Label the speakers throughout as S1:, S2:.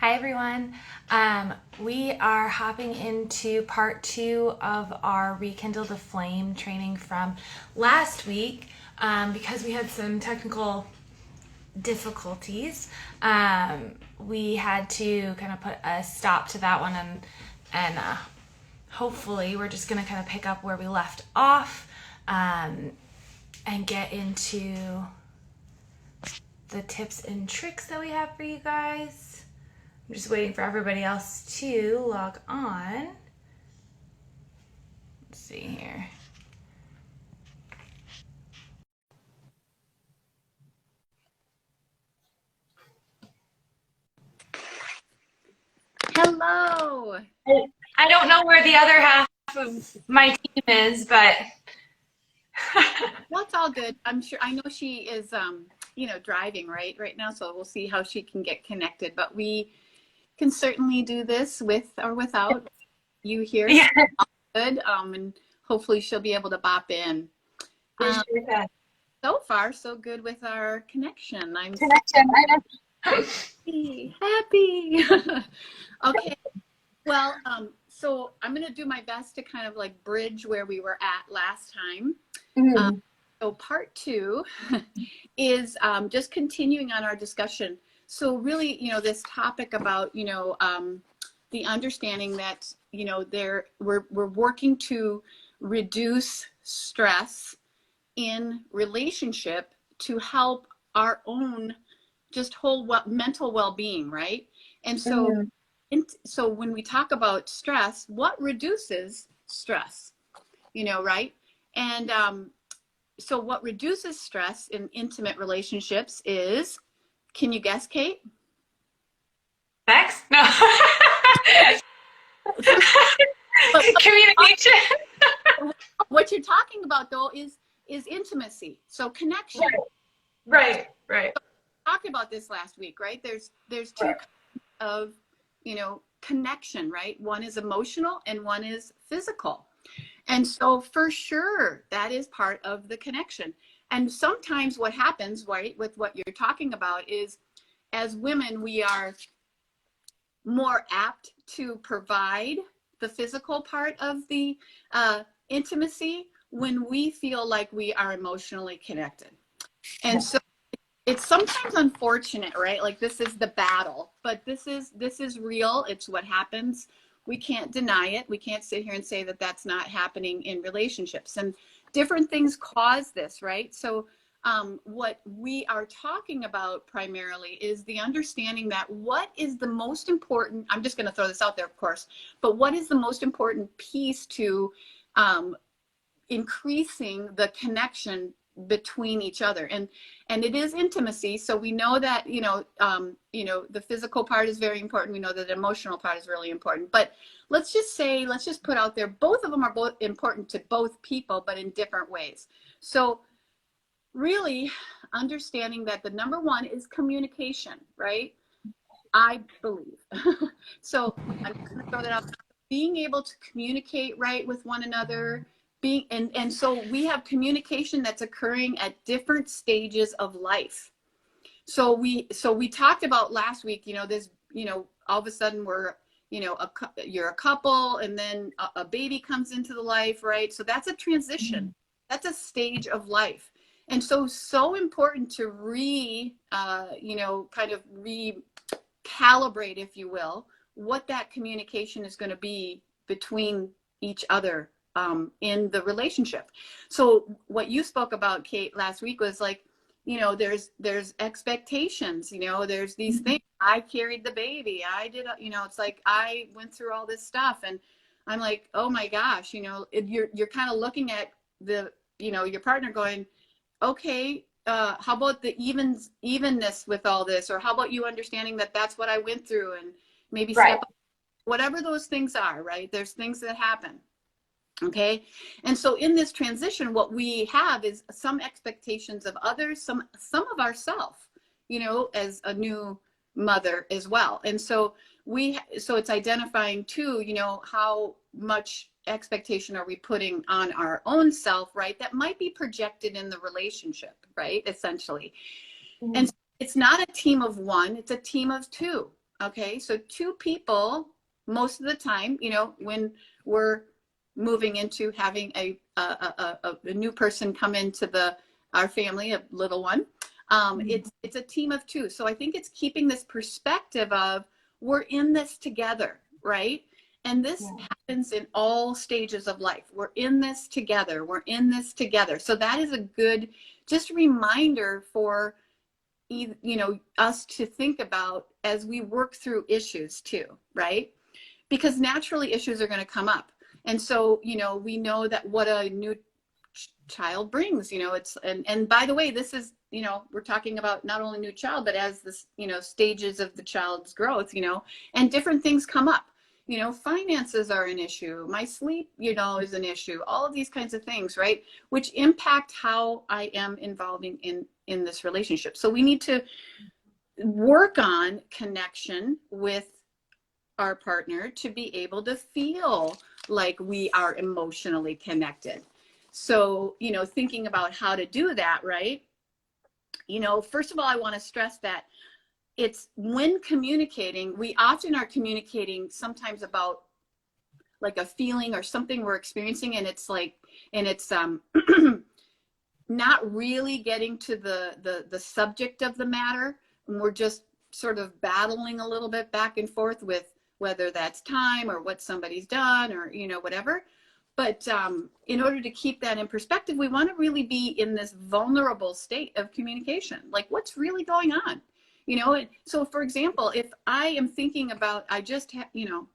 S1: Hi everyone. We are hopping into part 2 of our Rekindle the Flame training from last week because we had some technical difficulties. We had to kind of put a stop to that one and hopefully we're just going to kind of pick up where we left off and get into the tips and tricks that we have for you guys. I'm just waiting for everybody else to log on. Let's see here.
S2: Hello.
S1: I don't know where the other half of my team is, but
S2: That's all good. I'm sure. I know she is, driving right now. So we'll see how she can get connected. But we can certainly do this with or without you here.
S1: yeah,
S2: Good. And hopefully she'll be able to bop in.
S1: we sure can.
S2: So far, so good with our connection. I'm
S1: Connection.
S2: so happy. Okay. Well, so I'm going to do my best to kind of like bridge where we were at last time. So part 2 is just continuing on our discussion. So really, this topic about, the understanding that, we're working to reduce stress in relationship to help our own just whole mental well-being, right? And so, so when we talk about stress, what reduces stress, right? And so what reduces stress in intimate relationships is, can you guess, Kate?
S1: Sex? No.
S2: But
S1: Communication.
S2: what you're talking about though is intimacy, so connection.
S1: Right.
S2: Talked about this last week, right? There's two kinds of connection, right? One is emotional and one is physical. And so for sure, that is part of the connection. And sometimes what happens, right, with what you're talking about is, as women, we are more apt to provide the physical part of the intimacy when we feel like we are emotionally connected. And so it's sometimes unfortunate, right? Like this is the battle, but this is real. It's what happens. We can't deny it. We can't sit here and say that that's not happening in relationships, and different things cause this, right? So what we are talking about primarily is the understanding that what is the most important, I'm just going to throw this out there, of course, but what is the most important piece to increasing the connection between each other, and it is intimacy. So we know that the physical part is very important. We know that the emotional part is really important, but let's just put out there, both of them are both important to both people, but in different ways. So really understanding that the number one is communication, right? I believe. So I'm going to throw that out. Being able to communicate right with one another, and so we have communication that's occurring at different stages of life. So we talked about last week, this, all of a sudden we're, you're a couple, and then a baby comes into the life, right? So that's a transition. That's a stage of life. And so important to kind of recalibrate, if you will, what that communication is going to be between each other in the relationship. So what you spoke about, Kate, last week was like, there's expectations, there's these things. I carried the baby. I did, it's like I went through all this stuff, and I'm like, oh my gosh, you're kind of looking at your partner going, okay, how about the evenness with all this? Or how about you understanding that that's what I went through, and maybe step up, whatever those things are, right? There's things that happen. Okay. And so in this transition, what we have is some expectations of others, some of ourselves, as a new mother as well. And so it's identifying too, how much expectation are we putting on our own self, right? That might be projected in the relationship, right? Essentially. And it's not a team of one, it's a team of two. Okay, so two people, most of the time, you know, when we're moving into having a new person come into our family, a little one, it's a team of two. So I think it's keeping this perspective of we're in this together, right? And this happens in all stages of life. We're in this together. We're in this together. So that is a good just reminder for you know, us to think about as we work through issues too, right? Because naturally issues are going to come up. And so, you know, we know that what a new child brings, you know, and by the way, this is, you know, we're talking about not only new child, but as this, you know, stages of the child's growth, you know, and different things come up. You know, finances are an issue. My sleep, you know, is an issue. All of these kinds of things, right? Which impact how I am involving in this relationship. So we need to work on connection with our partner to be able to feel like we are emotionally connected. So, you know, thinking about how to do that, right? You know, first of all, I want to stress that it's when communicating, we often are communicating sometimes about like a feeling or something we're experiencing, and it's like, and it's not really getting to the subject of the matter, and we're just sort of battling a little bit back and forth with whether that's time or what somebody's done or, you know, whatever. But in order to keep that in perspective, we want to really be in this vulnerable state of communication, like what's really going on, you know. So for example, if I am thinking about, I just you know,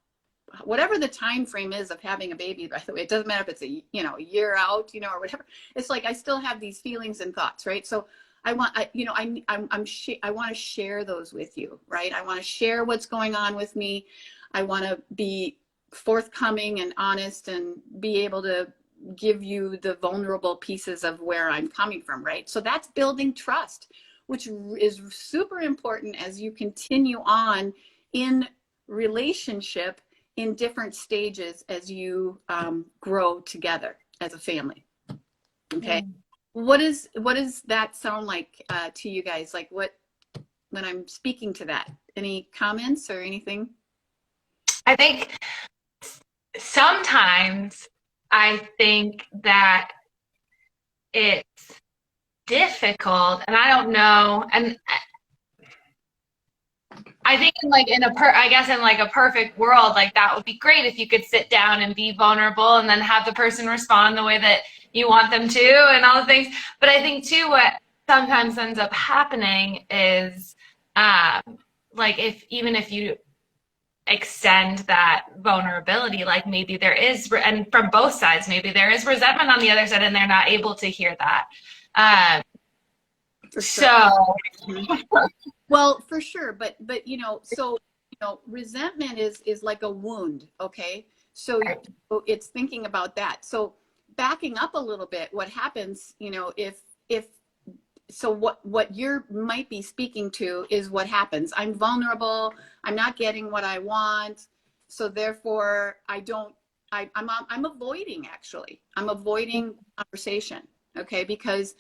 S2: whatever the time frame is of having a baby, by the way, it doesn't matter if it's a, you know, a year out, you know, or whatever. It's like I still have these feelings and thoughts, right? So I want, you know, I want to share those with you, right? I want to share what's going on with me. I want to be forthcoming and honest and be able to give you the vulnerable pieces of where I'm coming from, right? So that's building trust, which is super important as you continue on in relationship in different stages as you grow together as a family. Okay. What does that sound like to you guys? Like what, when I'm speaking to that, any comments or anything?
S1: I think sometimes I think that it's difficult, and I don't know, and I think I guess in like a perfect world, like that would be great if you could sit down and be vulnerable and then have the person respond the way that you want them to and all the things. But I think too, what sometimes ends up happening is, like even if you extend that vulnerability, like maybe there is, and from both sides, maybe there is resentment on the other side and they're not able to hear that.
S2: For sure.
S1: So
S2: well, for sure, but you know, so you know, resentment is like a wound, okay? So it's thinking about that. So backing up a little bit, what happens, you know, if so what you might be speaking to is what happens. I'm vulnerable. I'm not getting what I want. So therefore I'm avoiding, actually. I'm avoiding conversation. Okay. Because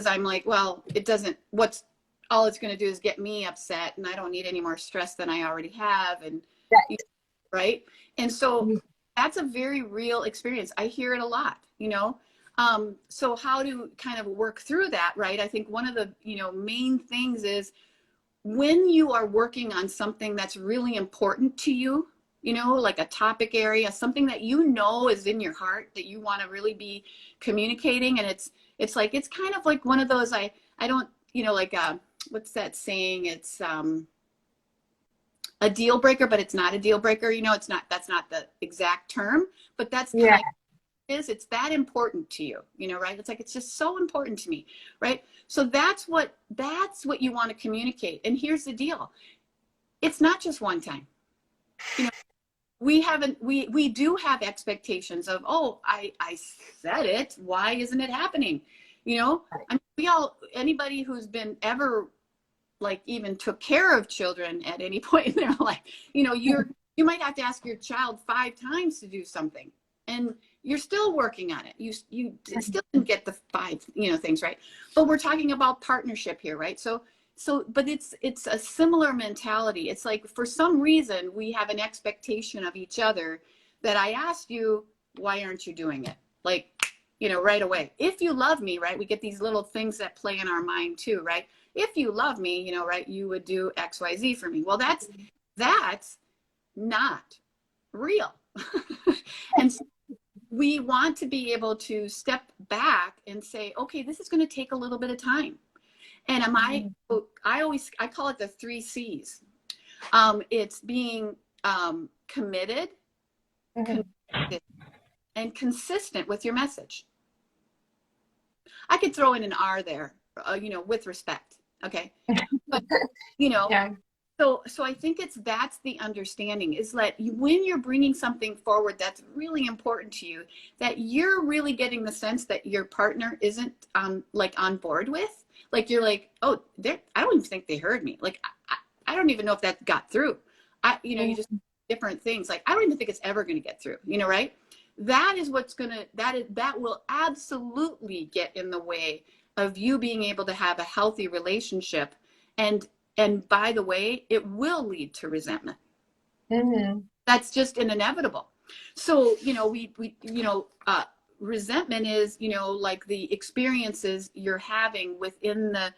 S2: I'm like, well, all it's going to do is get me upset, and I don't need any more stress than I already have. And right. And so that's a very real experience. I hear it a lot, you know. So how to kind of work through that, right? I think one of the, you know, main things is when you are working on something that's really important to you, you know, like a topic area, something that you know is in your heart that you want to really be communicating. And it's like, it's kind of like one of those, I don't, you know, like, what's that saying? It's, a deal breaker, but it's not a deal breaker. You know, that's not the exact term, but that's kind of, it's that important to you, you know, right? It's like, it's just so important to me, right? So that's what you want to communicate. And here's the deal. It's not just one time. You know, we do have expectations of, oh, I said it. Why isn't it happening? You know, I mean, anybody who's been ever like even took care of children at any point in their life, you know, you might have to ask your child 5 times to do something, and you're still working on it. You still didn't get the 5, you know, things right. But we're talking about partnership here, right? So So, but it's a similar mentality. It's like, for some reason we have an expectation of each other that I asked you, why aren't you doing it? Like, right away. If you love me, right? We get these little things that play in our mind too, right? If you love me, right, you would do XYZ for me. Well, that's not real. And so we want to be able to step back and say, okay, this is going to take a little bit of time. And I call it the 3 C's. It's being committed, connected, and consistent with your message. I could throw in an R there, with respect. Okay. But, yeah. So I think that's the understanding, is that when you're bringing something forward that's really important to you, that you're really getting the sense that your partner isn't like on board with, like, you're like, oh, I don't even think they heard me. Like, I don't even know if that got through. You just different things. Like, I don't even think it's ever going to get through, right? That is that will absolutely get in the way of you being able to have a healthy relationship. And by the way, it will lead to resentment. Mm-hmm. That's just an inevitable. So, resentment is, like the experiences you're having within the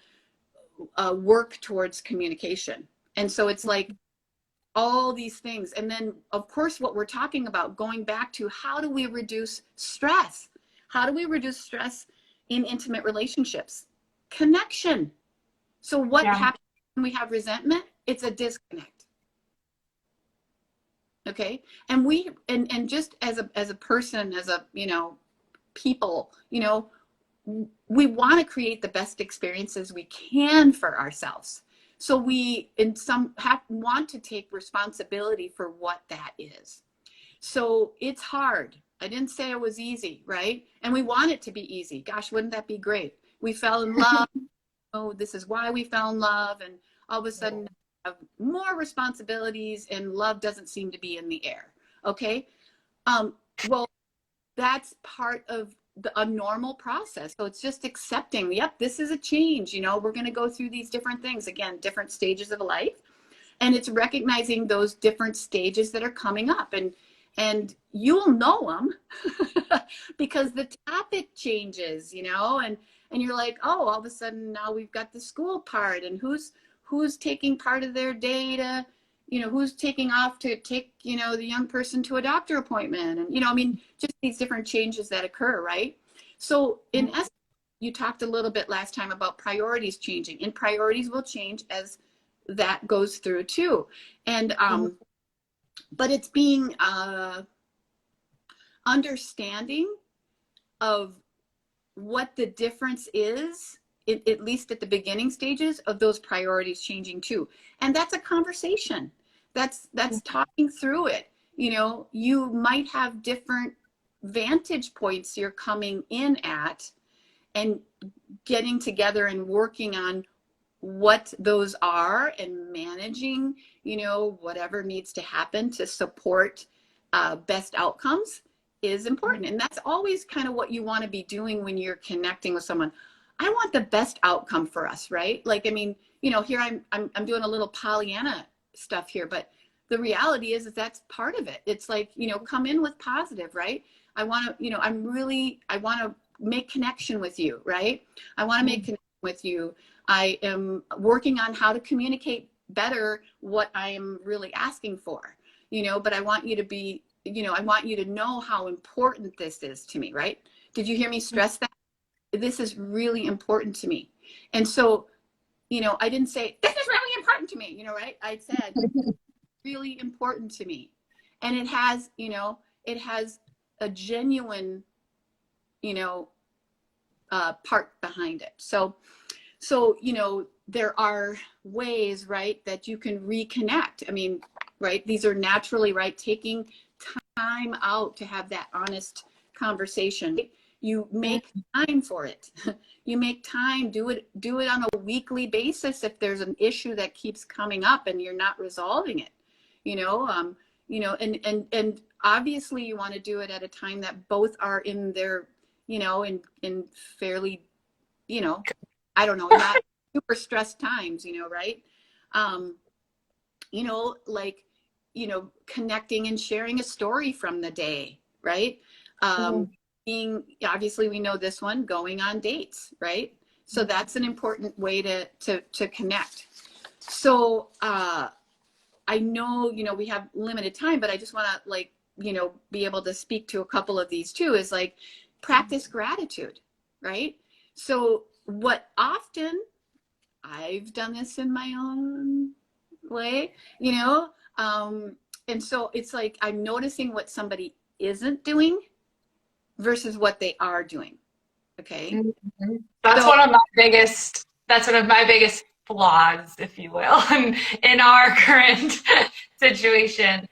S2: work towards communication. And so it's like all these things. And then, of course, what we're talking about, going back to, how do we reduce stress? How do we reduce stress in intimate relationships? Connection. So what happens when we have resentment? It's a disconnect. Okay. And and just as a person, as a, people, we want to create the best experiences we can for ourselves. So we want to take responsibility for what that is. So it's hard. I didn't say it was easy, right? And we want it to be easy. Gosh, wouldn't that be great? We fell in love. Oh, this is why we fell in love. And all of a sudden, have more responsibilities, and love doesn't seem to be in the air. Okay. Well, that's part of a normal process. So it's just accepting, yep, this is a change. We're going to go through these different things, again, different stages of life. And it's recognizing those different stages that are coming up, and you'll know them because the topic changes, and you're like, oh, all of a sudden now we've got the school part, and who's taking part of their day to, who's taking off to take, the young person to a doctor appointment. And, just these different changes that occur, right? So in essence, you talked a little bit last time about priorities changing, and priorities will change as that goes through too. And, but it's being understanding of what the difference is, at least at the beginning stages of those priorities changing too. And that's a conversation. That's talking through it. You might have different vantage points you're coming in at, and getting together and working on what those are, and managing, whatever needs to happen to support best outcomes is important. And that's always kind of what you want to be doing when you're connecting with someone. I want the best outcome for us, right? Like, I mean, here I'm doing a little Pollyanna stuff here, but the reality is that's part of it. It's like, come in with positive, right? I want to, I want to make connection with you, right? I want to make connection with you. I am working on how to communicate better what I am really asking for, but I want you to be, I want you to know how important this is to me, right? Did you hear me stress that? This is really important to me. And so, I didn't say, this is really important to me, right? I said, really important to me. And it has, it has a genuine, part behind it. So, there are ways, right, that you can reconnect. I mean, right, these are naturally, right, taking time out to have that honest conversation. You make time for it. You make time, do it on a weekly basis if there's an issue that keeps coming up and you're not resolving it. And obviously you want to do it at a time that both are in their, in fairly, I don't know, super stressed times, right? Like, connecting and sharing a story from the day, right?
S1: Mhm.
S2: Being, obviously we know this one, going on dates, right? So that's an important way to connect. So I know, we have limited time, but I just want to, like, be able to speak to a couple of these too, is like practice gratitude, right? So what often, I've done this in my own way, and so it's like I'm noticing what somebody isn't doing versus what they are doing. Okay.
S1: Mhm.
S2: So
S1: That's one of my biggest flaws, if you will, in our current situation.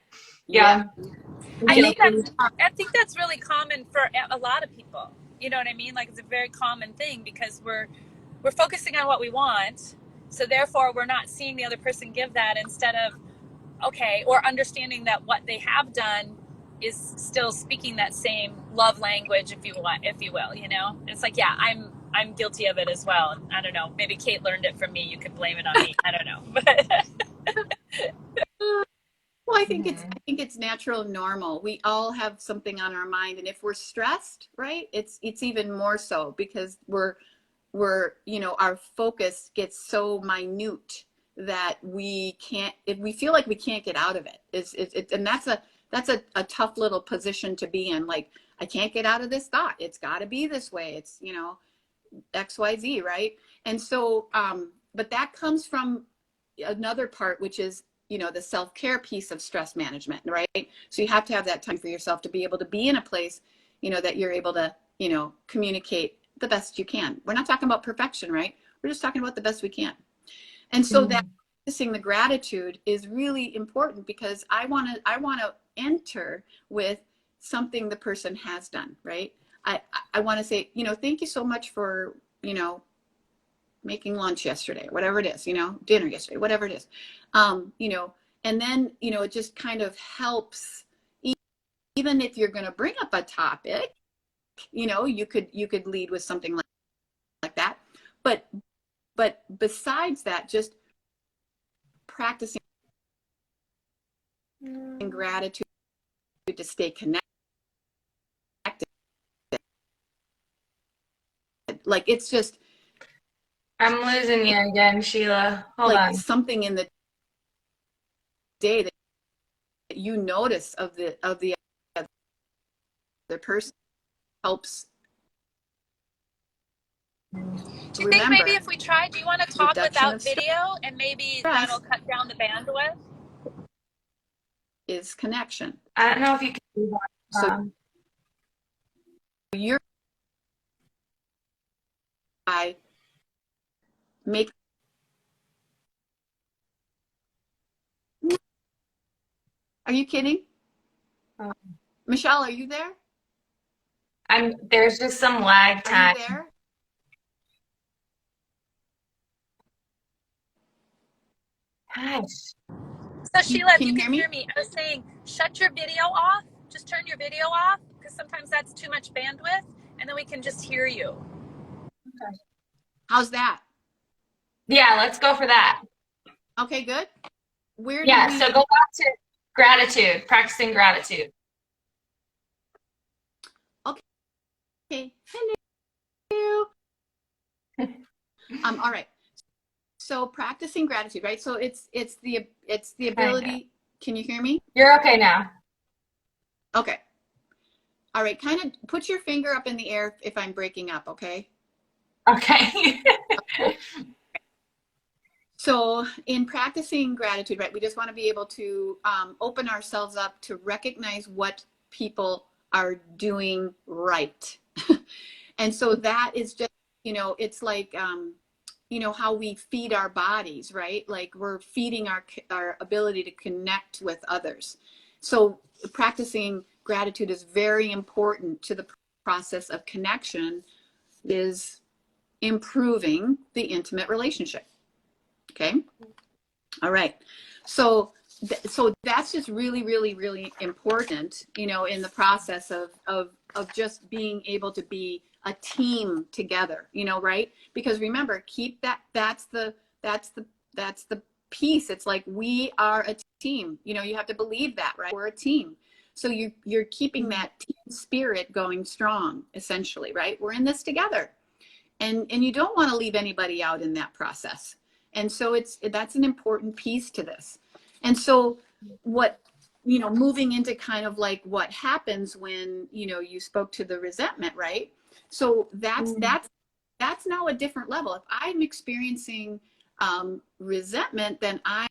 S2: yeah,
S1: Yeah.
S3: I
S2: and they
S3: think that's really common for a lot of people. You know what I mean? Like it's a very common thing because we're focusing on what we want, so therefore we're not seeing the other person give that instead of okay, or understanding that what they have done is still speaking that same love language, if you want, if you will. It's like, yeah, I'm guilty of it as well. I don't know. Maybe Kate learned it from me. You could blame it on me. I don't know, but
S2: well,
S1: Mhm.
S2: I think it's natural and normal. We all have something on our mind, and if we're stressed, right, it's even more so because we're our focus gets so minute that we can't, if we feel like we can't get out of it, and that's a tough little position to be in. Like, I can't get out of this thought. It's got to be this way. It's XYZ, right? And so, but that comes from another part, which is, the self-care piece of stress management, right? So you have to have that time for yourself to be able to be in a place, that you're able to, communicate the best you can. We're not talking about perfection, right? We're just talking about the best we can. And so that
S1: Mhm.
S2: practicing the gratitude is really important because I want to enter with something the person has done, right? I want to say, thank you so much for, making lunch yesterday, whatever it is, dinner yesterday, whatever it is. And then, it just kind of helps, even if you're going to bring up a topic, you could lead with something like that. But besides that, just practicing gratitude to stay connected. Like, it's just
S1: I'm losing you again, Sheila. Hold
S2: like
S1: on.
S2: something in the day that you notice of the other person helps
S3: do you think maybe
S2: remember
S3: if we try, do you want to talk
S2: reduction
S3: without
S2: of
S3: video and maybe that'll
S2: stress
S3: cut down the bandwidth?
S2: is connection.
S1: I don't know if you can do that.
S2: So you're I make are you kidding? Michelle, are you there?
S1: There's just some lag
S2: Are you
S1: time.
S2: there?
S1: Gosh.
S3: So Sheila, if
S2: Can
S3: you
S2: you
S3: can
S2: hear
S3: hear
S2: me?
S3: me, I was saying shut your video off. Just turn your video off because sometimes that's too much bandwidth, and then we can just hear you.
S2: How's that?
S1: Yeah, let's go for that.
S2: Okay, good. Where did
S1: Yeah, so
S2: we
S1: go back to gratitude, practicing gratitude.
S2: Okay. Hello. All right. So practicing gratitude, right? So it's the
S1: Kind of.
S2: ability. Can you hear me?
S1: You're okay now.
S2: Okay. All right. Kind of put your finger up in the air if I'm breaking up, okay?
S1: Okay.
S2: So in practicing gratitude, right, we just want to be able to open ourselves up to recognize what people are doing right. And so that is just, it's like, how we feed our bodies, right? Like, we're feeding our ability to connect with others. So practicing gratitude is very important to the process of connection, is improving the intimate relationship. Okay. All right. So so that's just really, really, really important, in the process of just being able to be a team together, you know, right? Because remember, keep that's the piece. It's like, we are a team. You know, you have to believe that, right? We're a team. So you're keeping that team spirit going strong, essentially, right? We're in this together. And you don't want to leave anybody out in that process. And so that's an important piece to this. And so what, you know, moving into kind of like what happens when, you know, you spoke to the resentment, right? So that's now a different level. If I'm experiencing resentment, then I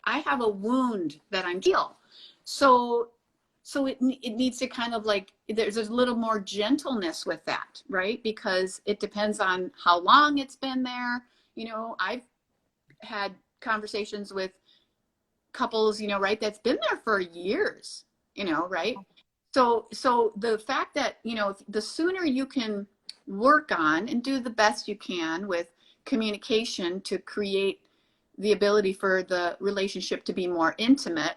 S2: have a wound that I'm heal. So it needs to kind of like, there's a little more gentleness with that, right? Because it depends on how long it's been there. You know, I've had conversations with couples, you know, right, that's been there for years, you know, right? So the fact that, you know, the sooner you can work on and do the best you can with communication to create the ability for the relationship to be more intimate,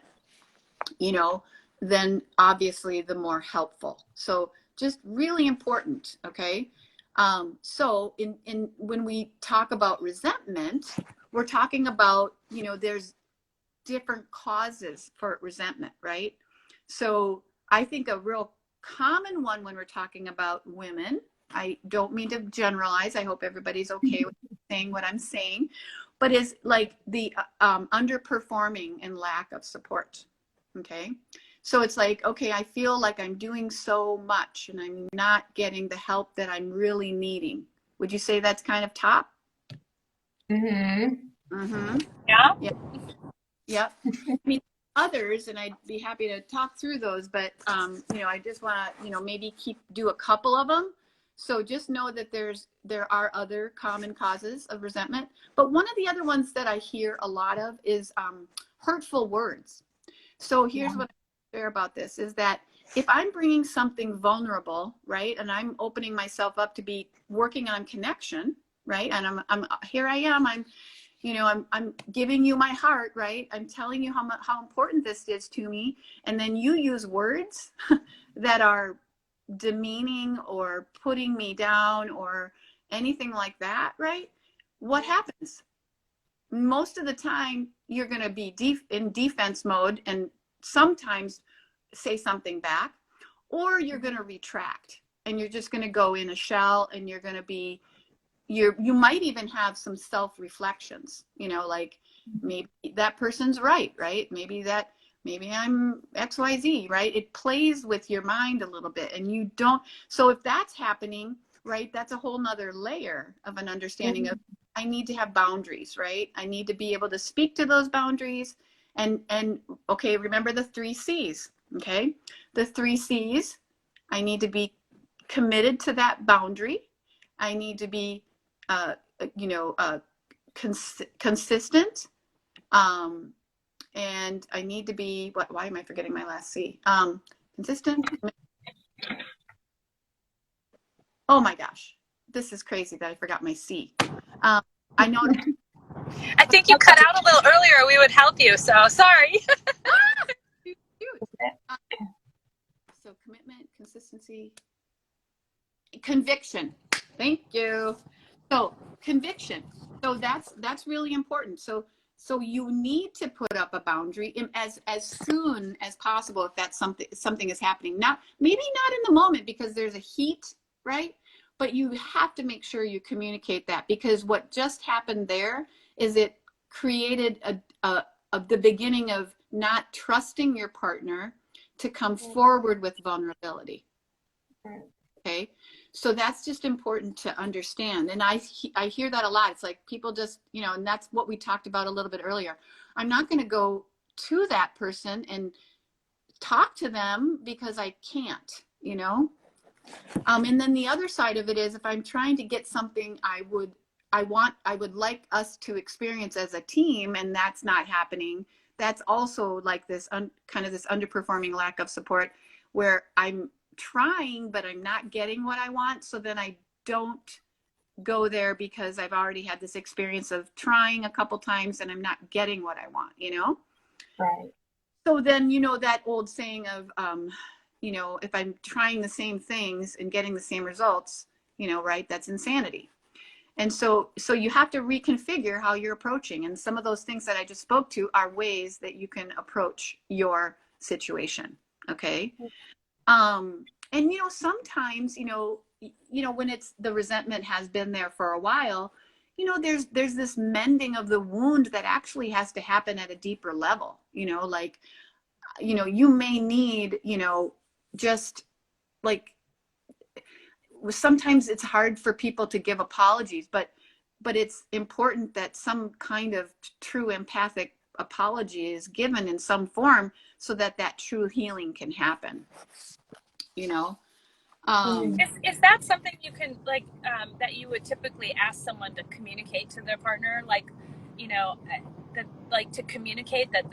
S2: you know, then obviously the more helpful. So just really important. Okay. So in when we talk about resentment, we're talking about, you know, there's different causes for resentment, right? So I think a real common one when we're talking about women, I don't mean to generalize, I hope everybody's okay with saying what I'm saying, but is like the underperforming and lack of support. Okay. So it's like, okay, I feel like I'm doing so much and I'm not getting the help that I'm really needing. Would you say that's kind of top?
S3: Yeah.
S2: Yeah. Yep. I mean, others, and I'd be happy to talk through those, but you know, I just want to, you know, maybe do a couple of them. So just know that there are other common causes of resentment. But one of the other ones that I hear a lot of is hurtful words. So here's what I share about this is that if I'm bringing something vulnerable, right, and I'm opening myself up to be working on connection, right, and I'm here I am, you know, I'm giving you my heart, right? I'm telling you how important this is to me. And then you use words that are demeaning or putting me down or anything like that, right? What happens? Most of the time, you're going to be in defense mode and sometimes say something back, or you're going to retract and you're just going to go in a shell and you're going to be, you might even have some self-reflections, you know, like maybe that person's right? Maybe I'm XYZ, right? It plays with your mind a little bit and you don't. So if that's happening, right, that's a whole nother layer of an understanding of, I need to have boundaries, right? I need to be able to speak to those boundaries and okay, remember the 3 C's, okay? The 3 C's, I need to be committed to that boundary. I need to be you know, consistent, and I need to be, why am I forgetting my last C? Consistent. Oh my gosh, this is crazy that I forgot my C. I know.
S3: I think you cut out a little earlier. We would help you. So sorry.
S2: So commitment, consistency, conviction. Thank you. So conviction. So that's really important. So you need to put up a boundary as soon as possible if that's something is happening. Now, maybe not in the moment because there's a heat, right? But you have to make sure you communicate that, because what just happened there is it created the beginning of not trusting your partner to come forward with vulnerability. Okay. So that's just important to understand. And I hear that a lot. It's like people just, you know, and that's what we talked about a little bit earlier. I'm not going to go to that person and talk to them because I can't, you know? And then the other side of it is if I'm trying to get something I would like us to experience as a team, and that's not happening, that's also like this kind of this underperforming lack of support where I'm trying, but I'm not getting what I want. So then I don't go there because I've already had this experience of trying a couple times and I'm not getting what I want, you know?
S1: Right.
S2: So then, you know, that old saying of, if I'm trying the same things and getting the same results, right, that's insanity. And so you have to reconfigure how you're approaching. And some of those things that I just spoke to are ways that you can approach your situation. Okay. And sometimes, when it's the resentment has been there for a while, there's this mending of the wound that actually has to happen at a deeper level. Like, you may need, just like, sometimes it's hard for people to give apologies, but it's important that some kind of true empathic apology is given in some form so that true healing can happen.
S3: Is that something you can that you would typically ask someone to communicate to their partner, to communicate that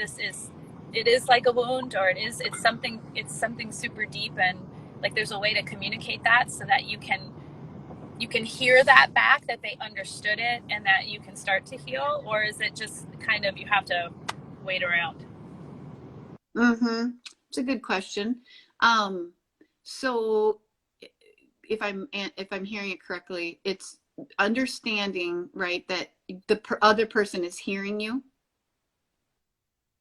S3: it is like a wound, or it's something super deep, and like there's a way to communicate that so that you can hear that back, that they understood it, and that you can start to heal? Or is it just kind of you have to wait around?
S2: It's a good question. So if I'm hearing it correctly, it's understanding, right, that the other person is hearing you,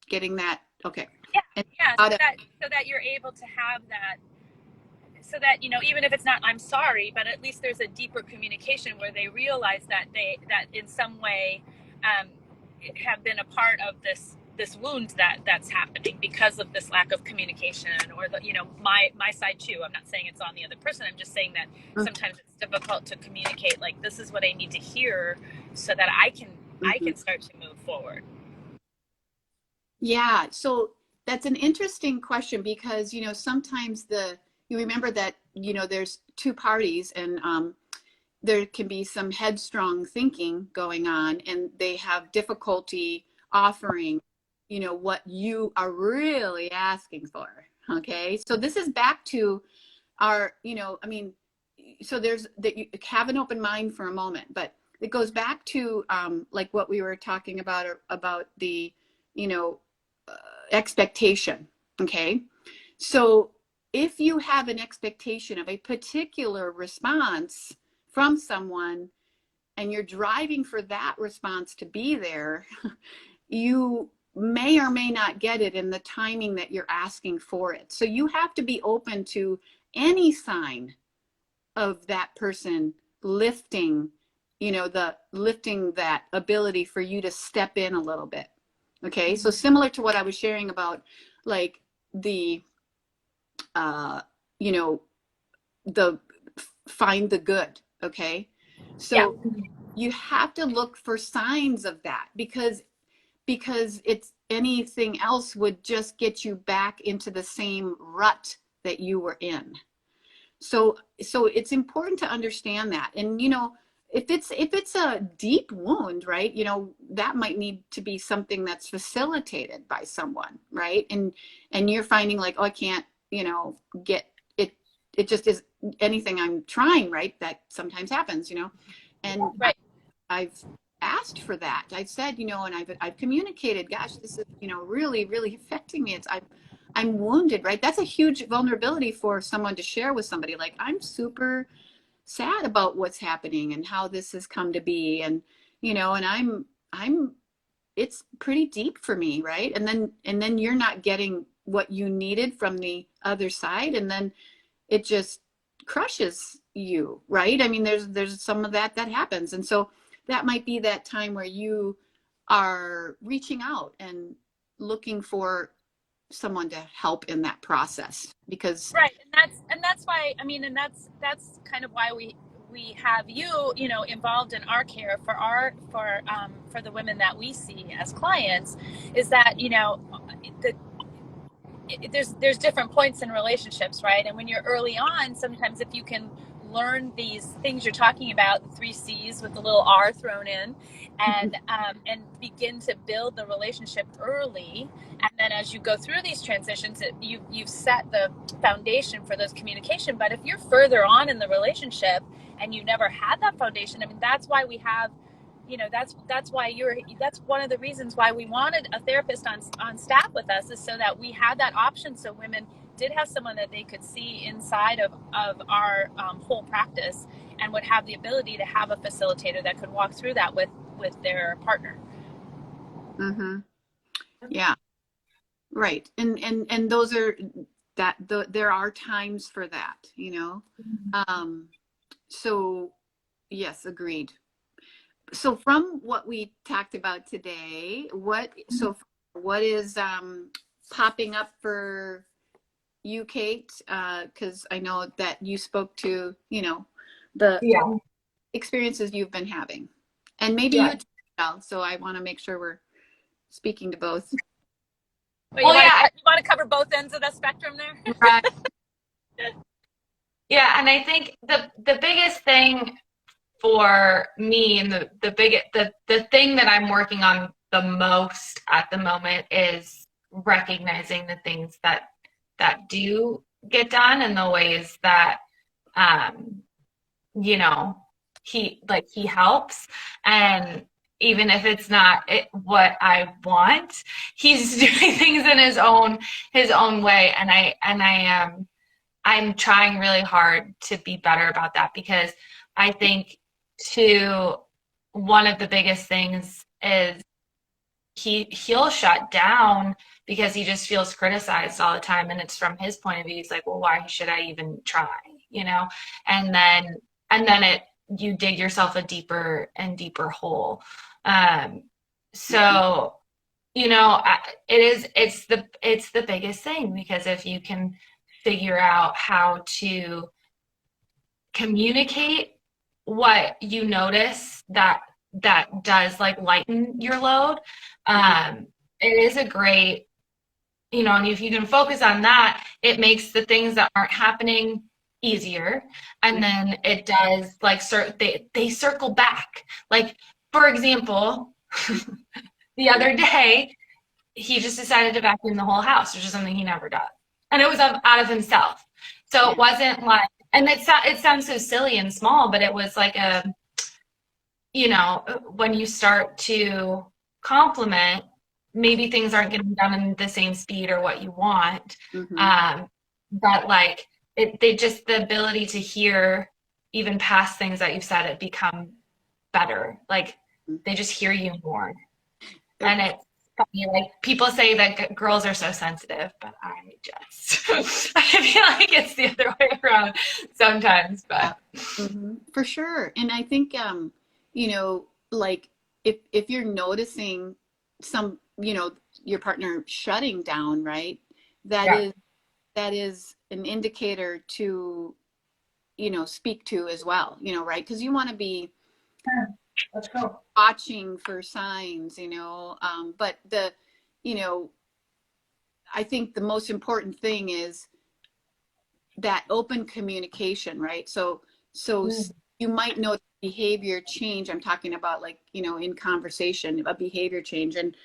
S2: getting that. Okay.
S3: Yeah. So that you're able to have that, so that even if it's not "I'm sorry," but at least there's a deeper communication where they realize that that in some way have been a part of this wound that's happening because of this lack of communication, or my side too. I'm not saying it's on the other person. I'm just saying that sometimes it's difficult to communicate, like, this is what I need to hear so that I can start to move forward.
S2: Yeah, so that's an interesting question, because sometimes you remember that there's two parties, and there can be some headstrong thinking going on, and they have difficulty offering what you are really asking for. Okay, so this is back to our so there's that, you have an open mind for a moment, but it goes back to like what we were talking about the expectation. Okay, so if you have an expectation of a particular response from someone, and you're driving for that response to be there, you may or may not get it in the timing that you're asking for it. So you have to be open to any sign of that person lifting, lifting that ability for you to step in a little bit. Okay, so similar to what I was sharing about, like, the the find the good. Okay, so you have to look for signs of that, because it's anything else would just get you back into the same rut that you were in. So it's important to understand that. And if it's a deep wound, right, that might need to be something that's facilitated by someone, right? And you're finding, like, oh, I can't get it, it just is anything I'm trying, right? That sometimes happens, and
S3: right.
S2: I've asked for that. I've said, and I've communicated, gosh, this is, really, really affecting me. I'm wounded, right? That's a huge vulnerability for someone to share with somebody. Like, I'm super sad about what's happening and how this has come to be. And, and I'm, it's pretty deep for me. Right. And then you're not getting what you needed from the other side. And then it just crushes you. Right. I mean, there's some of that happens. And so that might be that time where you are reaching out and looking for someone to help in that process, because
S3: right. And that's why, and that's kind of why we have you involved in our care for the women that we see as clients, is that there's different points in relationships, right? And when you're early on, sometimes if you can learn these things you're talking about, the 3 C's with the little R thrown in, and begin to build the relationship early, and then as you go through these transitions, you've set the foundation for those communication. But if you're further on in the relationship and you never had that foundation, that's why we have, that's one of the reasons why we wanted a therapist on staff with us, is so that we had that option, so women did have someone that they could see inside of our whole practice, and would have the ability to have a facilitator that could walk through that with their partner.
S2: Mm-hmm. Yeah. Right. And those are there are times for that, so yes, agreed. So from what we talked about today, what is popping up for you, Kate? Because I know that you spoke to, the experiences you've been having, and maybe you too, Michelle, so I want to make sure we're speaking to both.
S3: But you want to cover both ends of the spectrum there?
S2: Right.
S1: Yeah, and I think the biggest thing for me, and the thing that I'm working on the most at the moment, is recognizing the things that do get done, and the ways that he helps. And even if it's not what I want, he's doing things in his own way, and I'm trying really hard to be better about that, because I think one of the biggest things is he'll shut down because he just feels criticized all the time, and it's from his point of view. He's like, well, why should I even try? And then you dig yourself a deeper and deeper hole. So it's the biggest thing, because if you can figure out how to communicate what you notice that does lighten your load, it is a great, and if you can focus on that, it makes the things that aren't happening easier. And then it does they circle back. Like, for example, the other day he just decided to vacuum the whole house, which is something he never does, and it was out of himself. So it wasn't like, and it sounds so silly and small, but it was like when you start to compliment, maybe things aren't getting done in the same speed or what you want. But the ability to hear even past things that you've said, it become better. Like, they just hear you more. And it's funny, like, people say that girls are so sensitive, but I feel like it's the other way around sometimes. But
S2: for sure. And I think like, if you're noticing some, your partner shutting down, right, that is an indicator to speak to as well, right, because you want to be watching for signs, but I think the most important thing is that open communication, right? So you might notice behavior change. I'm talking about, like, in conversation, a behavior change, and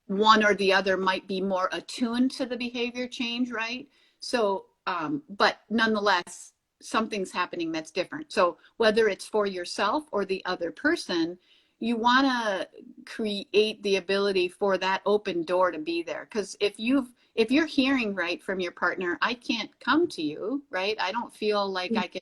S2: one or the other might be more attuned to the behavior change, right? So but nonetheless, something's happening that's different. So whether it's for yourself or the other person, you want to create the ability for that open door to be there. Because if you're hearing right from your partner, I can't come to you, right? I don't feel like I can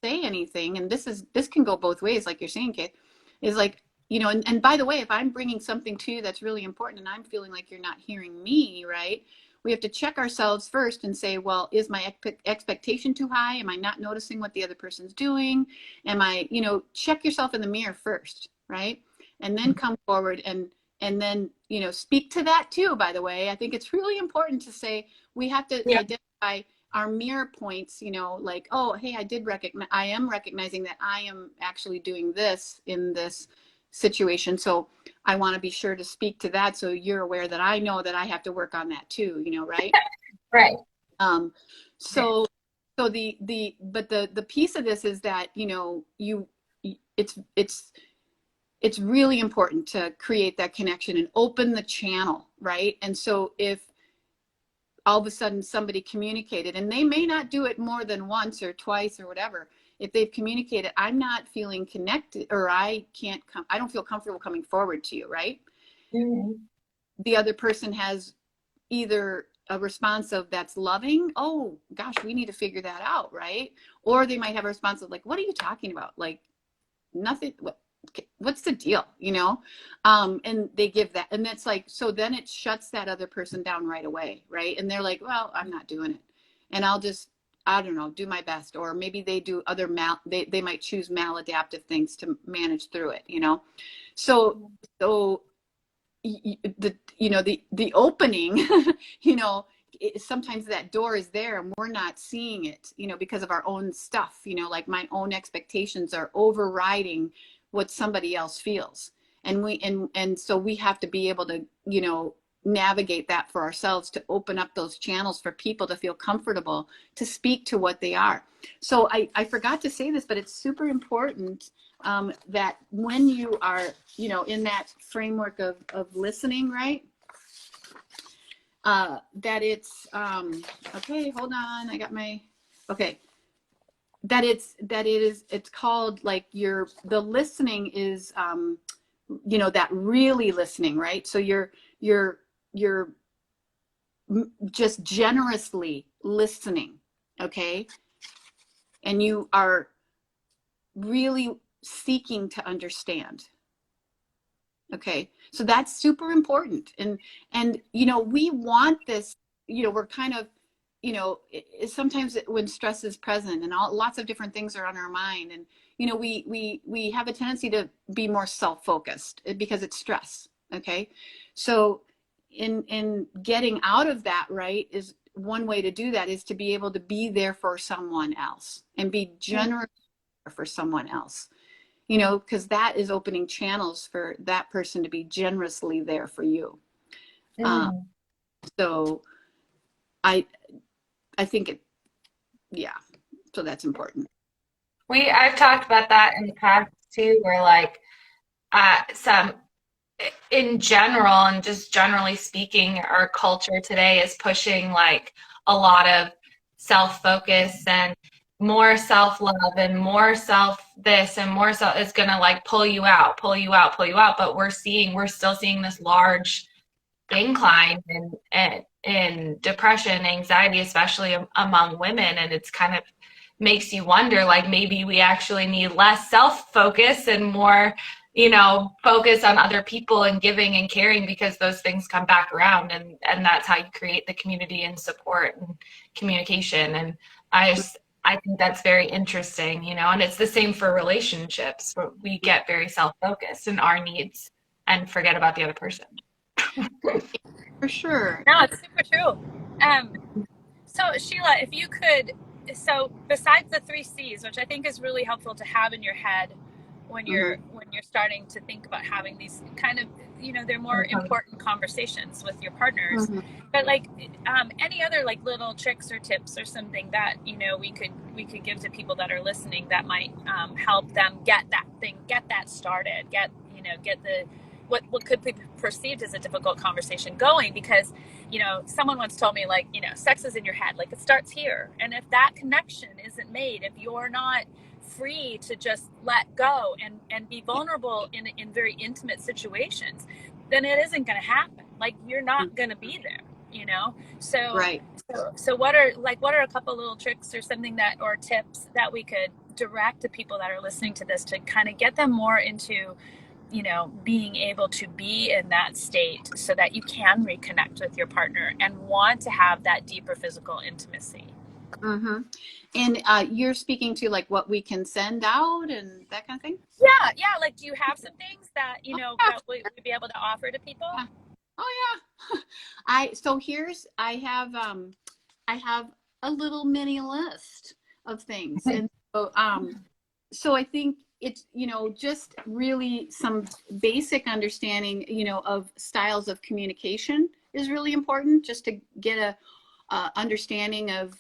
S2: say anything. And this can go both ways, like you're saying, Kate, is like, and by the way, if I'm bringing something to you that's really important and I'm feeling like you're not hearing me, right, we have to check ourselves first and say, well, is my expectation too high? Am I not noticing what the other person's doing? Am I, check yourself in the mirror first, right? And then come forward and then, speak to that too, by the way. I think it's really important to say, we have to identify our mirror points, like, oh, hey, I am recognizing that I am actually doing this in this situation. So I want to be sure to speak to that, so you're aware that I know that I have to work on that too, right?
S1: Right.
S2: So the piece of this is that, it's really important to create that connection and open the channel, right? And so if all of a sudden somebody communicated, and they may not do it more than once or twice or whatever, if they've communicated, I'm not feeling connected, or I don't feel comfortable coming forward to you, right? The other person has either a response of that's loving, oh gosh, we need to figure that out, right? Or they might have a response of like, what are you talking about? Like nothing, what's the deal, you know? And they give that, and that's like, so then it shuts that other person down right away, right? And they're like, well, I'm not doing it, and I'll just, I don't know, do my best. Or maybe they do other they might choose maladaptive things to manage through it, you know? So the, you know, the opening, you know, sometimes that door is there and we're not seeing it, you know, because of our own stuff, you know, like my own expectations are overriding what somebody else feels. And so we have to be able to, you know, navigate that for ourselves, to open up those channels for people to feel comfortable to speak to what they are. So I forgot to say this, but it's super important that when you are, you know, in that framework of listening, right? That it's, okay, hold on. I got my, okay. That it's called like the listening is, you know, that really listening, right? So you're just generously listening, okay? And you are really seeking to understand. Okay, so that's super important. And you know, we want this, you know, we're kind of, you know, sometimes when stress is present and lots of different things are on our mind, and you know, we have a tendency to be more self-focused because it's stress. Okay, so in getting out of that, right, is one way to do that is to be able to be there for someone else and be generous for someone else, you know, because that is opening channels for that person to be generously there for you. So I think it, yeah, so that's important.
S1: I've talked about that in the past too, where like some in general and just generally speaking, our culture today is pushing like a lot of self-focus and more self-love and more self this and more self is gonna like pull you out. But we're still seeing this large incline in depression, anxiety, especially among women, and it's kind of makes you wonder like maybe we actually need less self-focus and more, you know, focus on other people and giving and caring, because those things come back around, and that's how you create the community and support and communication. And I think that's very interesting, you know, and it's the same for relationships where we get very self-focused in our needs and forget about the other person.
S2: For sure.
S3: No, it's super true. So Sheila, if you could, so besides the 3 C's, which I think is really helpful to have in your head when you're starting to think about having these kind of, you know, they're more important conversations with your partners. But like any other like little tricks or tips or something that, you know, we could give to people that are listening that might help them get that started, get the what could be perceived as a difficult conversation going. Because, you know, someone once told me, like, you know, sex is in your head, like it starts here, and if that connection isn't made, if you're not free to just let go and be vulnerable in very intimate situations, then it isn't going to happen. Like you're not going to be there, you know? So,
S2: right.
S3: So what are a couple little tricks or something that, or tips that we could direct to people that are listening to this to kind of get them more into, you know, being able to be in that state so that you can reconnect with your partner and want to have that deeper physical intimacy?
S2: And you're speaking to like what we can send out and that kind of thing?
S3: Yeah. Like, do you have some things that, you know, that we'd be able to offer to people?
S2: Yeah. Oh yeah. I have a little mini list of things. And so I think it's, you know, just really some basic understanding, you know, of styles of communication is really important, just to get a understanding of,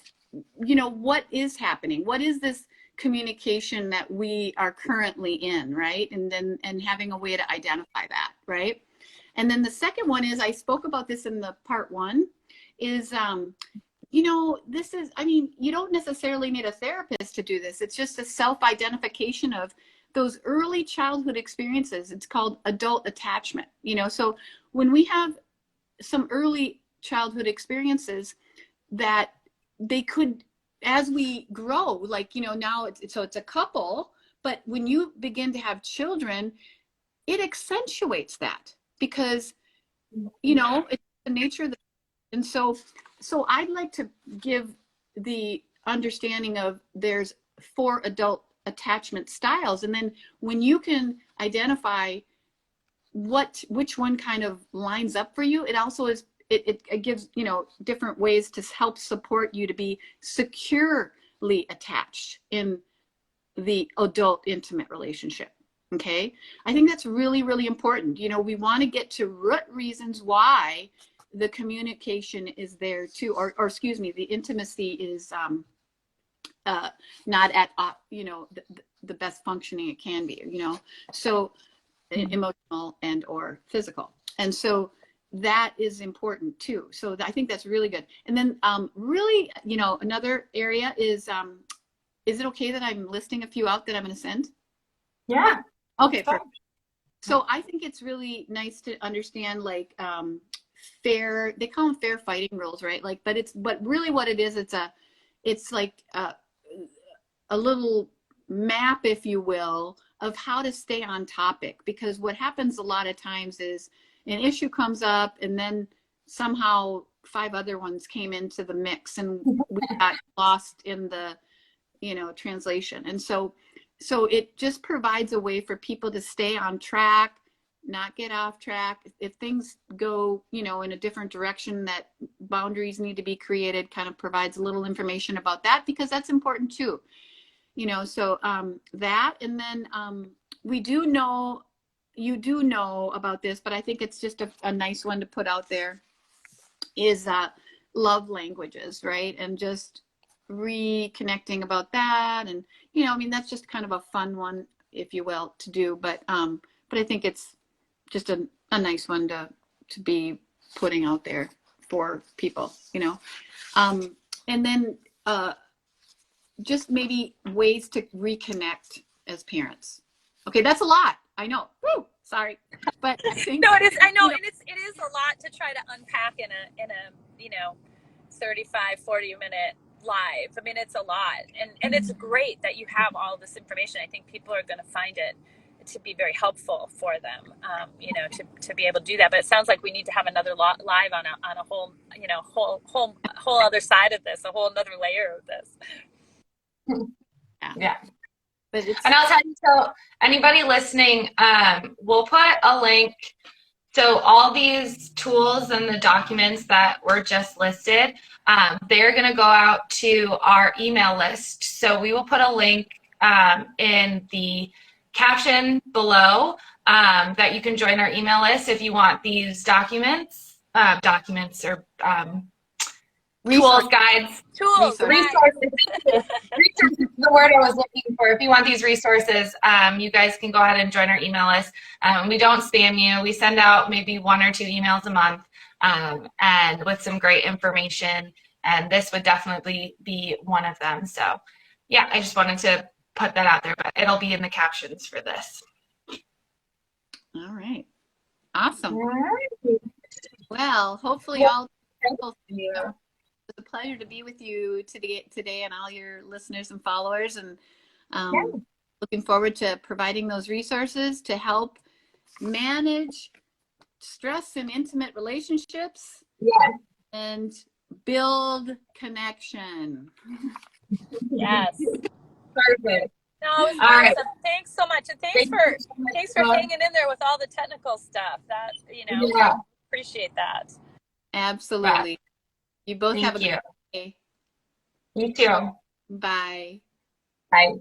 S2: you know, what is happening, what is this communication that we are currently in, right? And having a way to identify that, right? And then the second one is, I spoke about this in the part 1, is you know, this is, I mean, you don't necessarily need a therapist to do this. It's just a self-identification of those early childhood experiences. It's called adult attachment, you know. So when we have some early childhood experiences that they could, as we grow, like, you know, now it's a couple, but when you begin to have children, it accentuates that, because, you know, it's the nature of the, and so I'd like to give the understanding of there's 4 adult attachment styles, and then when you can identify which one kind of lines up for you, it also is, it gives, you know, different ways to help support you to be securely attached in the adult intimate relationship. Okay, I think that's really, really important. You know, we want to get to root reasons why the communication is there too, or excuse me, the intimacy is not at, you know, the best functioning it can be, you know, so emotional and or physical. And so that is important too. So I think that's really good. And then really, you know, another area is it okay that I'm listing a few out that I'm going to send?
S1: Yeah.
S2: Okay, perfect. So I think it's really nice to understand, like, fair, they call them fair fighting rules, right? Like, but really what it is, it's like a little map, if you will, of how to stay on topic. Because what happens a lot of times is an issue comes up and then somehow 5 other ones came into the mix and we got lost in the, you know, translation. And so it just provides a way for people to stay on track, not get off track. If things go, you know, in a different direction, that boundaries need to be created, kind of provides a little information about that, because that's important too. You know, so that, and then we do know, you do know about this, but I think it's just a nice one to put out there, is love languages, right? And just reconnecting about that. And, you know, I mean, that's just kind of a fun one, if you will, to do. But I think it's just a nice one to be putting out there for people, you know. And then just maybe ways to reconnect as parents. Okay, that's a lot. I know. Woo, sorry, but I think,
S3: no, it is. I know,
S2: you know,
S3: and it is a lot to try to unpack in a you know 35-40 minute live. I mean, it's a lot, and it's great that you have all this information. I think people are going to find it to be very helpful for them, you know, to be able to do that. But it sounds like we need to have another live on a whole, you know, whole other side of this, a whole another layer of this.
S1: Yeah.
S2: But it's,
S1: And I'll tell you, so anybody listening, we'll put a link. So all these tools and the documents that were just listed, they're going to go out to our email list. So we will put a link in the caption below that you can join our email list if you want these documents or tools, guides, resources. Resources is the word I was looking for. If you want these resources, you guys can go ahead and join our email list. We don't spam you. We send out maybe 1 or 2 emails a month, and with some great information. And this would definitely be one of them. So, yeah, I just wanted to put that out there, but it'll be in the captions for this.
S2: all right. Awesome.
S1: All right.
S2: Well, hopefully all people, it's a pleasure to be with you today and all your listeners and followers, and looking forward to providing those resources to help manage stress in intimate relationships and build connection.
S3: Yes.
S1: Perfect.
S3: No, it was
S1: All
S3: awesome.
S1: right.
S3: Thanks so much, and thanks for hanging in there with all the technical stuff. That, you know, appreciate that.
S2: Absolutely. You both have a
S1: Thank you.
S2: good day.
S1: You too.
S2: Bye.
S1: Bye.